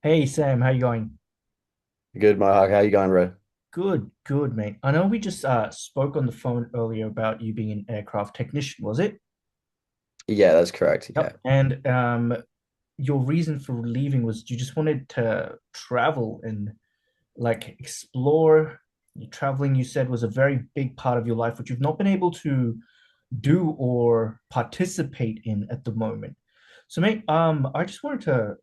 Hey Sam, how you going? Good, Mohawk. How you going, bro? Good, good, mate. I know we just spoke on the phone earlier about you being an aircraft technician, was it? Yeah, that's correct. Yeah. Yep. And your reason for leaving was you just wanted to travel and like explore. Traveling, you said, was a very big part of your life, which you've not been able to do or participate in at the moment. So, mate, I just wanted to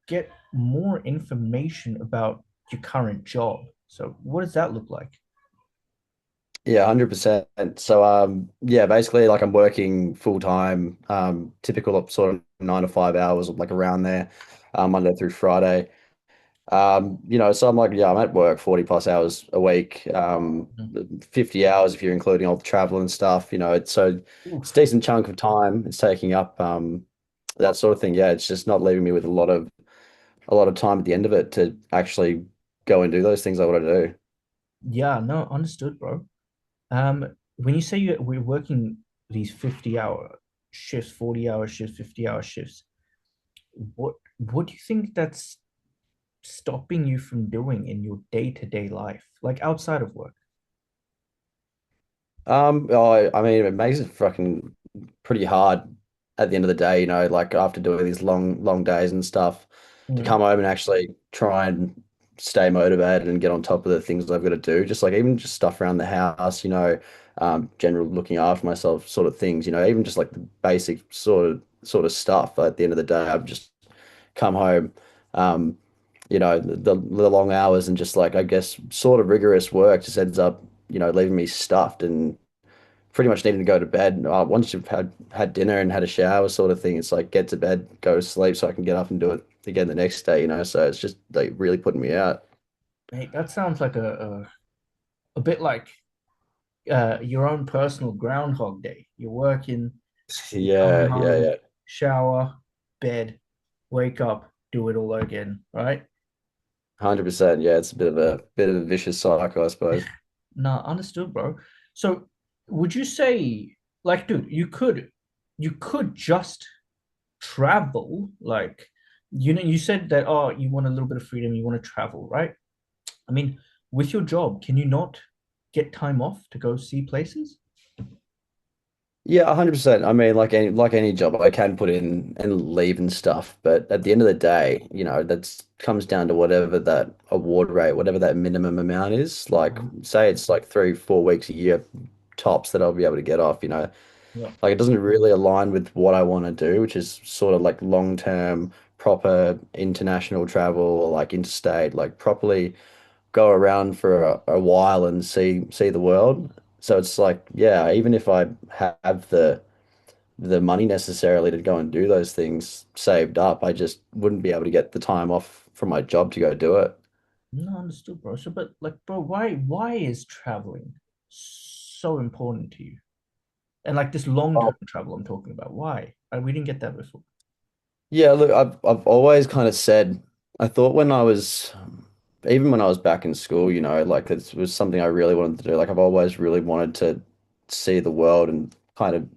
get more information about your current job. So, what does that look like? Yeah, 100%. So yeah, basically like I'm working full time, typical of sort of 9 to 5 hours, like around there, Monday through Friday. So I'm like, yeah, I'm at work 40 plus hours a week, Mhm. 50 hours if you're including all the travel and stuff, it's a Oof. decent chunk of time it's taking up, that sort of thing. Yeah, it's just not leaving me with a lot of time at the end of it to actually go and do those things I want to do. Yeah, no, understood, bro. When you say we're working these 50-hour shifts, 40-hour shifts, 50-hour shifts, what do you think that's stopping you from doing in your day-to-day life, like outside of work? I mean, it makes it fucking pretty hard at the end of the day, like after doing these long, long days and stuff, to Mm. come home and actually try and stay motivated and get on top of the things I've got to do. Just like even just stuff around the house, general looking after myself sort of things, even just like the basic sort of stuff. At the end of the day, I've just come home, um, the long hours and just like I guess sort of rigorous work just ends up, leaving me stuffed and pretty much needing to go to bed. Once you've had dinner and had a shower, sort of thing, it's like get to bed, go to sleep, so I can get up and do it again the next day. So it's just like really putting me out. Mate, that sounds like a bit like your own personal Groundhog Day. You're working, you come Yeah, yeah, home, yeah. shower, bed, wake up, do it all again, right? 100%. Yeah, it's a bit of a vicious cycle, I suppose. Nah, understood, bro. So would you say, like, dude, you could just travel, like, you said that, oh, you want a little bit of freedom, you want to travel, right? I mean, with your job, can you not get time off to go see places? Yeah, 100%. I mean, like any job, I can put in and leave and stuff, but at the end of the day, that's comes down to whatever that award rate, whatever that minimum amount is. Like, Mhm. say it's like 3, 4 weeks a year tops that I'll be able to get off. Yeah. Like it doesn't really align with what I want to do, which is sort of like long-term, proper international travel or like interstate, like properly go around for a while and see the world. So it's like, yeah, even if I have the money necessarily to go and do those things saved up, I just wouldn't be able to get the time off from my job to go do it. No, understood, bro. So, but like, bro, why is traveling so important to you? And like this long-term travel I'm talking about, why? We didn't get that before. Yeah, look, I've always kind of said I thought even when I was back in school, like it was something I really wanted to do. Like I've always really wanted to see the world and kind of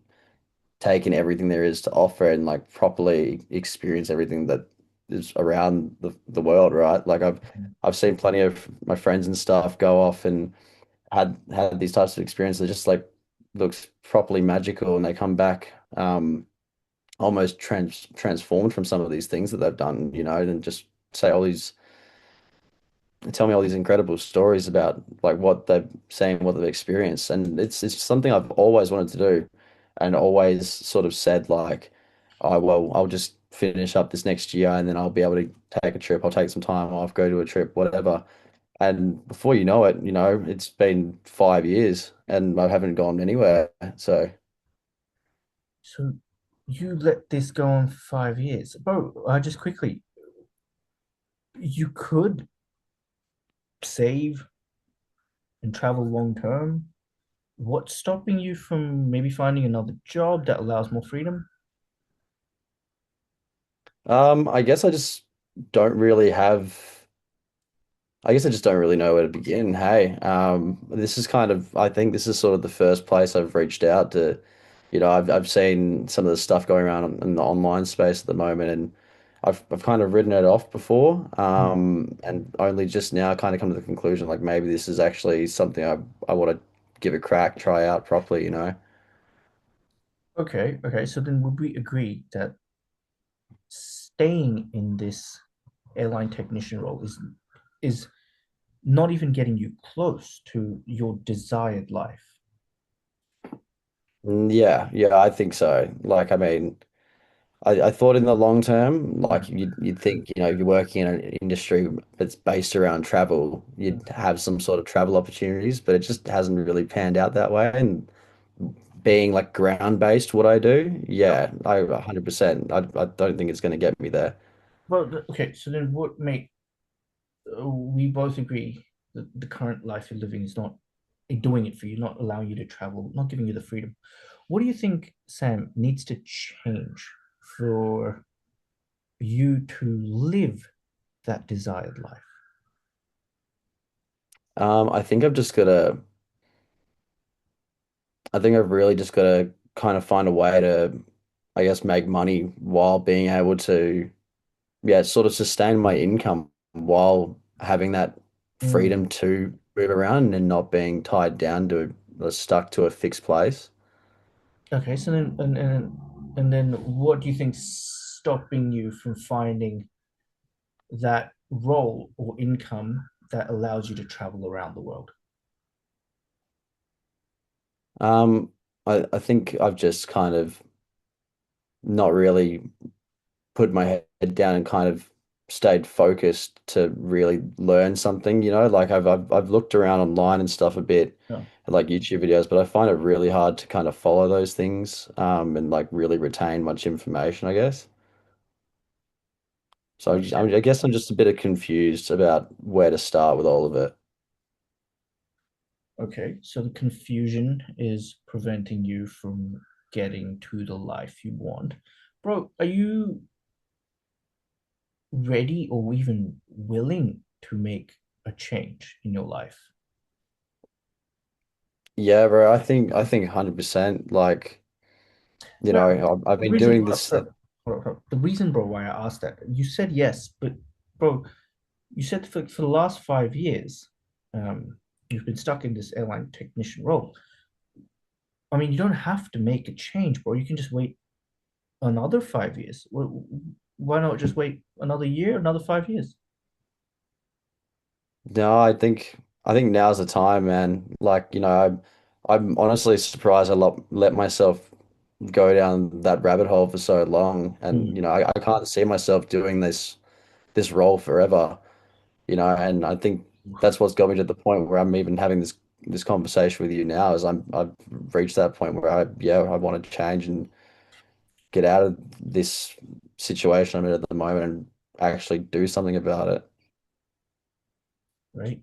take in everything there is to offer and like properly experience everything that is around the world, right? Like I've seen plenty of my friends and stuff go off and had these types of experiences, just like looks properly magical, and they come back. Almost transformed from some of these things that they've done, and just say all these tell me all these incredible stories about like what they've seen, what they've experienced. And it's something I've always wanted to do and always sort of said like, oh well, I'll just finish up this next year and then I'll be able to take a trip, I'll take some time off, go to a trip, whatever. And before you know it, it's been 5 years and I haven't gone anywhere. So So you let this go on for 5 years, bro. Just quickly, you could save and travel long term. What's stopping you from maybe finding another job that allows more freedom? I guess don't really have I guess I just don't really know where to begin. Hey, this is I think this is sort of the first place I've reached out to. I've seen some of the stuff going around in the online space at the moment, and I've kind of written it off before, Hmm. and only just now kind of come to the conclusion like maybe this is actually something I want to give a crack, try out properly, you know. Okay, okay. So then would we agree that staying in this airline technician role is not even getting you close to your desired life? Yeah, yeah, I think so. Like, I mean, I thought in the long term, like Mm, you'd think, you know, if you're working in an industry that's based around travel, mm. you'd have some sort of travel opportunities, but it just hasn't really panned out that way. And being like ground based, what I do, Yeah. yeah, I 100%. I don't think it's going to get me there. Well, okay. So then, what make we both agree that the current life you're living is not doing it for you, not allowing you to travel, not giving you the freedom. What do you think, Sam, needs to change for you to live that desired life? I think I've just got to, I think I've really just got to kind of find a way to, I guess, make money while being able to, yeah, sort of sustain my income while having that Mm. freedom to move around and not being tied down to or stuck to a fixed place. Okay, so then and then what do you think's stopping you from finding that role or income that allows you to travel around the world? Um, I think I've just kind of not really put my head down and kind of stayed focused to really learn something, you know, like I've looked around online and stuff a bit, Yeah. like YouTube videos, but I find it really hard to kind of follow those things, and like really retain much information, I guess. So I guess I'm just a bit confused about where to start with all of it. Okay, so the confusion is preventing you from getting to the life you want. Bro, are you ready or even willing to make a change in your life? Yeah, bro, I think 100%. Like, you Well, know, I've the been reason, doing this. the reason, bro, why I asked that, you said yes, but bro, you said for the last 5 years, you've been stuck in this airline technician role. I mean, you don't have to make a change, bro. You can just wait another 5 years. Why not just wait another year, another 5 years? No, I think now's the time, man. Like, you know, I'm honestly surprised let myself go down that rabbit hole for so long. And, you Mm, know, I can't see myself doing this role forever, you know, and I think that's what's got me to the point where I'm even having this conversation with you now is I've reached that point where I want to change and get out of this situation I'm in at the moment and actually do something about it. right?